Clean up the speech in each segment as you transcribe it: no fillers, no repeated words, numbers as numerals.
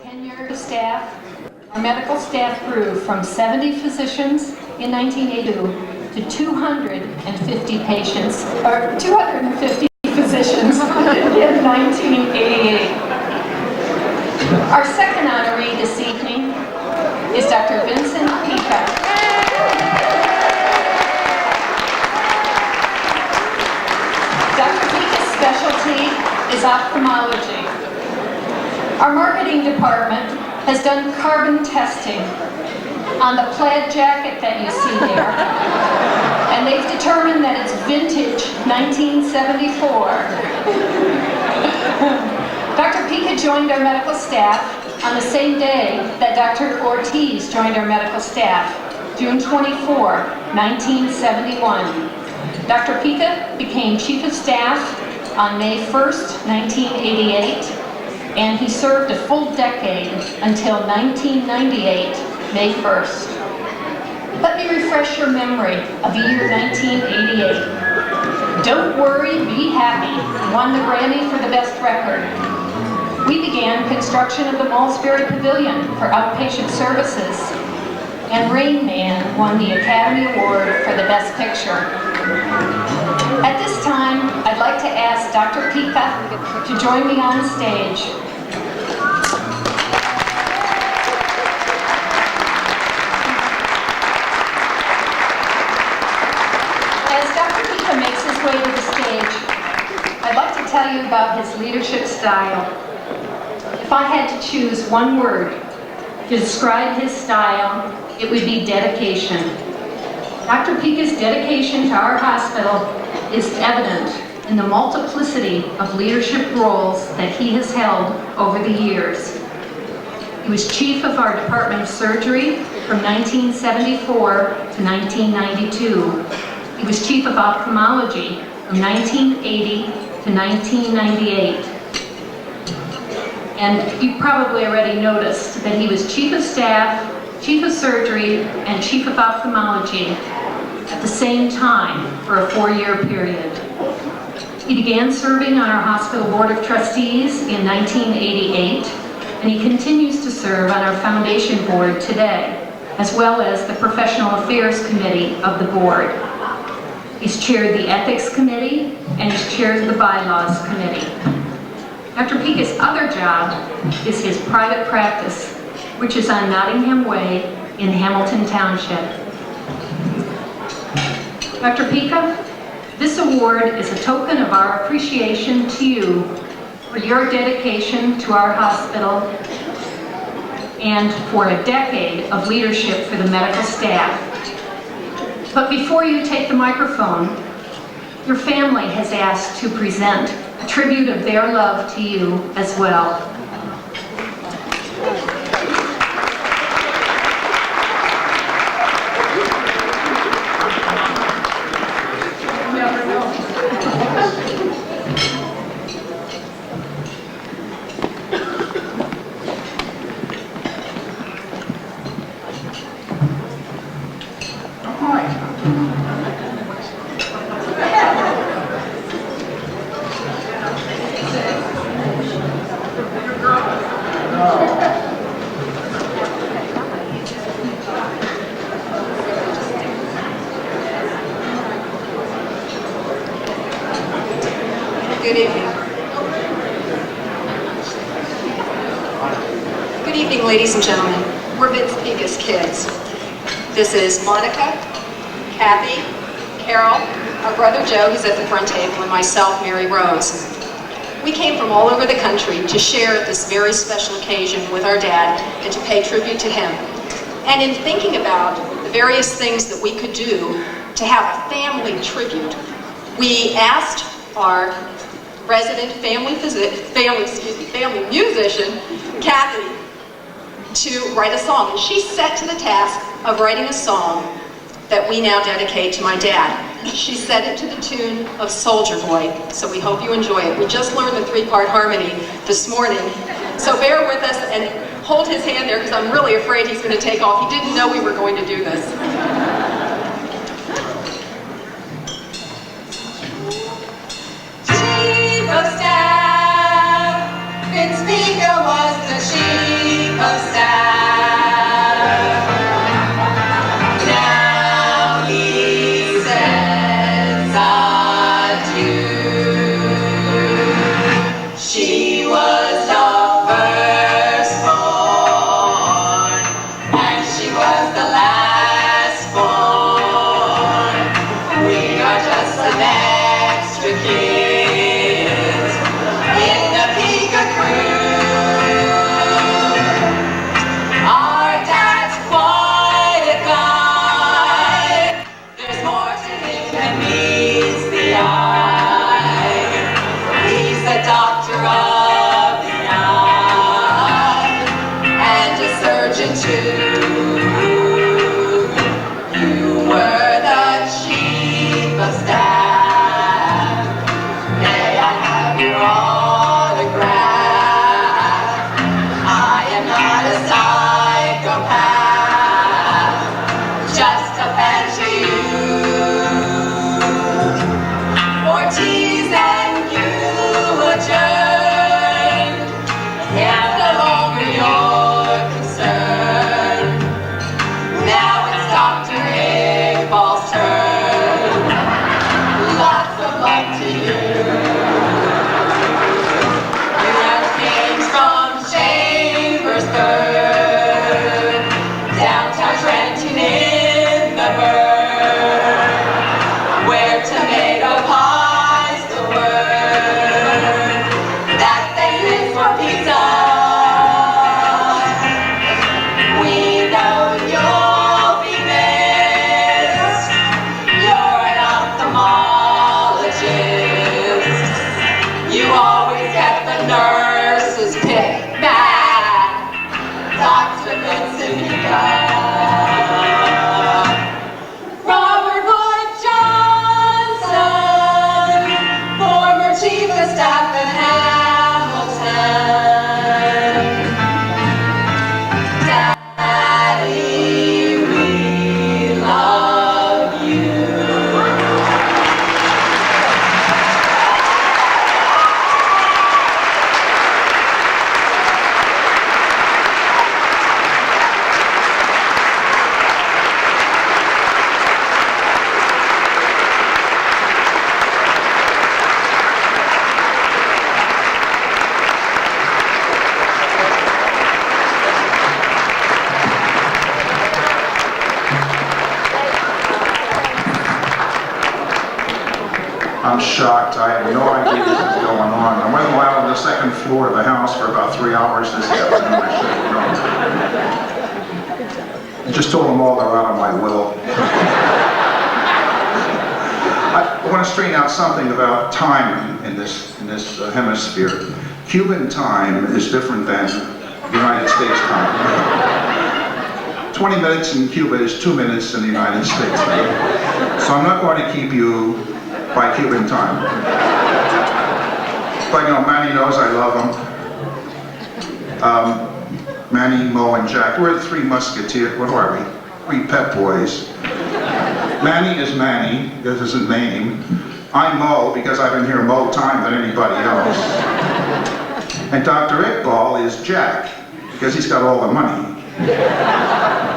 Tenure staff. Our medical staff grew from 70 physicians in 1982 to 250 patients, or 250 physicians in 1988. Our second honoree this evening is Dr. Vincent Pica. Dr. Pica's specialty is ophthalmology. Our marketing department has done carbon testing on the plaid jacket that you see there, and they've determined that it's vintage 1974. Dr. Pica joined our medical staff on the same day that Dr. Ortiz joined our medical staff, June 24, 1971. Dr. Pica became Chief of Staff on May 1st, 1988, and he served a full decade until 1998, May 1st. Let me refresh your memory of the year 1988. Don't Worry, Be Happy won the Grammy for the best record. We began construction of the Malsbury Pavilion for outpatient services, and Rain Man won the Academy Award for the Best Picture. At this time, I'd like to ask Dr. Pica to join me on stage. As Dr. Pica makes his way to the stage, I'd like to tell you about his leadership style. If I had to choose one word to describe his style, it would be dedication. Dr. Pica's dedication to our hospital is evident in the multiplicity of leadership roles that he has held over the years. He was chief of our Department of Surgery from 1974 to 1992. He was chief of ophthalmology from 1980 to 1998. And you probably already noticed that he was chief of staff, chief of surgery, and chief of ophthalmology at the same time for a 4-year period. He began serving on our hospital board of trustees in 1988, and he continues to serve on our foundation board today, as well as the professional affairs committee of the board. He's chaired the ethics committee, and he's chaired the bylaws committee. Dr. Pica's other job is his private practice, which is on Nottingham Way in Hamilton Township. Dr. Pica, this award is a token of our appreciation to you for your dedication to our hospital and for a decade of leadership for the medical staff. But before you take the microphone, your family has asked to present a tribute of their love to you as well. Good evening. Good evening, ladies and gentlemen. We're Vince Pica's kids. This is Monica, Kathy, Carol, our brother Joe, who's at the front table, and myself, Mary Rose. We came from all over the country to share this very special occasion with our dad and to pay tribute to him. And in thinking about the various things that we could do to have a family tribute, we asked our resident family musician, Kathy, to write a song. And she set to the task of writing a song that we now dedicate to my dad. She set it to the tune of Soldier Boy, so we hope you enjoy it. We just learned the 3-part harmony this morning, so bear with us and hold his hand there because I'm really afraid he's going to take off. He didn't know we were going to do this. Chief of Staff, Vince Pica was the chief. You were the chief of staff. May I have your autograph? I am not a psychopath, just a fan to you. Ortiz and you adjourned. It's no longer your concern. Now it's Dr. Iqbal's turn. Lots of luck to you. You have games from Chambersburg, downtown Trenton in the burg, where tomato pie's the word that they use for pizza. We know you'll be missed. You're an ophthalmologist. You always get the nurse's pick. Bad. Dr. Vincent Pica. Robert Wood Johnson, former chief of staff in Hamilton. Daddy, we love you. I'm shocked. I had no idea this was going on. I went out on the second floor of the house for about 3 hours this afternoon. I should have known. I just told them all they're out of my will. I want to straighten out something about time in this hemisphere. Cuban time is different than United States time. 20 minutes in Cuba is 2 minutes in the United States. So I'm not going to keep you by Cuban time. But you know, Manny knows I love him. Manny, Mo, and Jack. We're the three musketeers. What are we? 3 pep boys. Manny is Manny, that's his name. I'm Mo because I've been here more time than anybody else. And Dr. Iqbal is Jack because he's got all the money.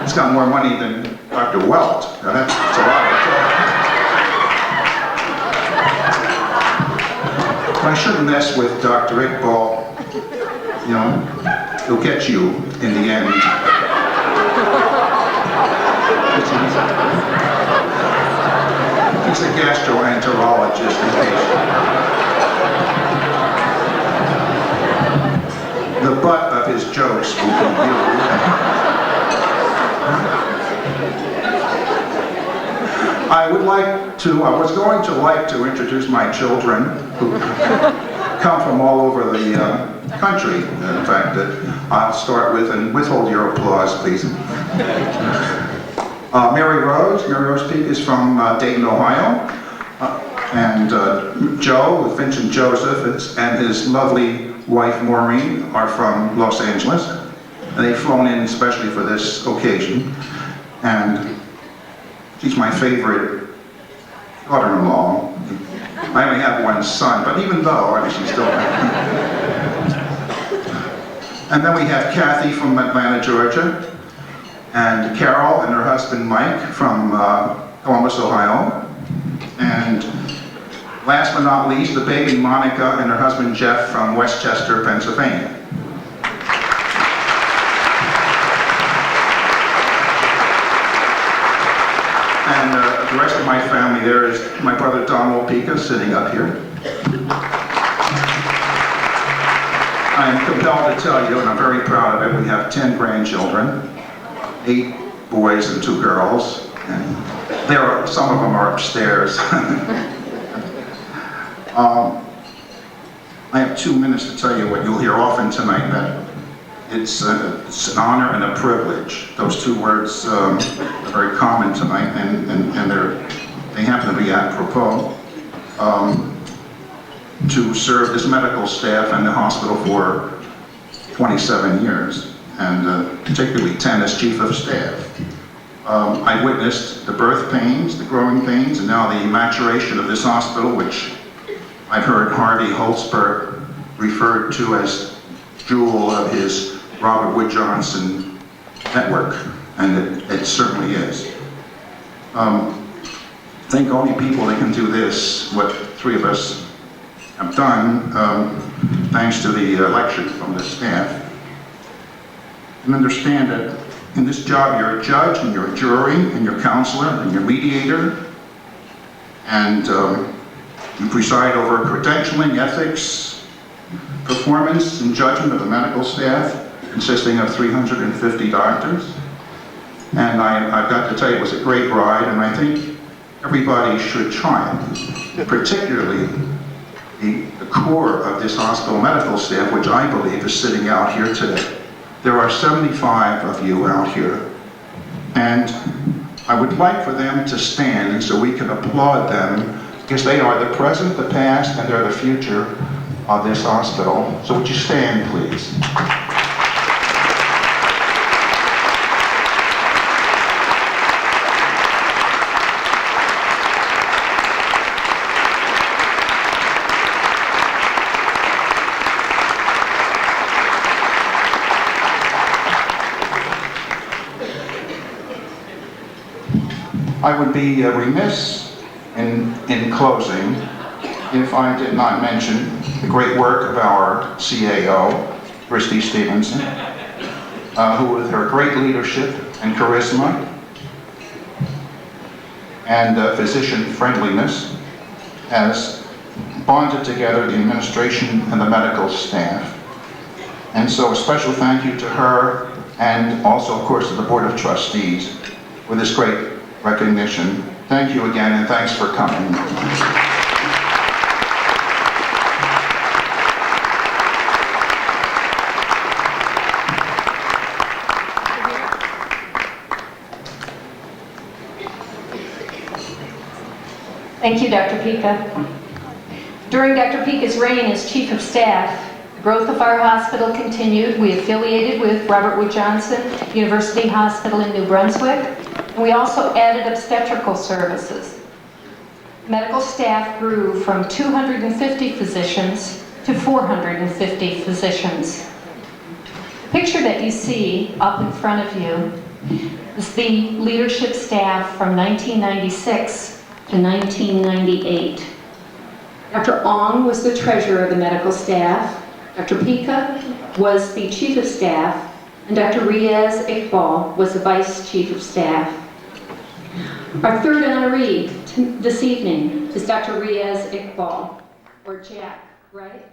He's got more money than Dr. Welt. Now that's a lot of talk. I shouldn't mess with Dr. Iqbal. You know, he'll get you in the end. He's a gastroenterologist in case. The butt of his jokes will be you. I was going to like to introduce my children who come from all over the country. In fact, I'll start with, and withhold your applause, please. Mary Rose Pica is from Dayton, Ohio. And Joe, Vincent Joseph, and his lovely wife Maureen are from Los Angeles. And they've flown in especially for this occasion. And she's my favorite daughter-in-law. I only have one son, but even though, I mean, she's still... And then we have Kathy from Atlanta, Georgia, and Carol and her husband Mike from Columbus, Ohio, and last but not least, the baby Monica and her husband Jeff from Westchester, Pennsylvania. And the rest of my family, there is my brother Donald Pica sitting up here. I'm compelled to tell you, and I'm very proud of it, we have 10 grandchildren, 8 boys and 2 girls, and some of them are upstairs. I have 2 minutes to tell you what you'll hear often tonight, that It's an honor and a privilege. Those two words are very common tonight, and they happen to be apropos. To serve as medical staff in the hospital for 27 years, and particularly 10 as chief of staff. I witnessed the birth pains, the growing pains, and now the maturation of this hospital, which I've heard Harvey Holzberg referred to as jewel of his Robert Wood Johnson network, and it certainly is. Thank only people that can do this, what three of us have done, thanks to the election from the staff. And understand that in this job you're a judge, and you're a jury, and you're a counselor, and you're a mediator, and you preside over credentialing, ethics, performance, and judgment of the medical staff, consisting of 350 doctors. And I've got to tell you, it was a great ride, and I think everybody should try it, particularly the core of this hospital medical staff, which I believe is sitting out here today. There are 75 of you out here, and I would like for them to stand so we can applaud them, because they are the present, the past, and they're the future of this hospital. So would you stand, please? I would be remiss in closing if I did not mention the great work of our CAO, Christy Stevenson, who with her great leadership and charisma and physician friendliness has bonded together the administration and the medical staff. And so a special thank you to her, and also of course to the Board of Trustees for this great recognition. Thank you again, and thanks for coming. Thank you, Dr. Pica. During Dr. Pica's reign as Chief of Staff, the growth of our hospital continued. We affiliated with Robert Wood Johnson University Hospital in New Brunswick, and we also added obstetrical services. Medical staff grew from 250 physicians to 450 physicians. The picture that you see up in front of you is the leadership staff from 1996 to 1998. Dr. Ong was the treasurer of the medical staff, Dr. Pica was the chief of staff, and Dr. Riaz Iqbal was the vice chief of staff. Our third honoree this evening is Dr. Riaz Iqbal, or Jack, right?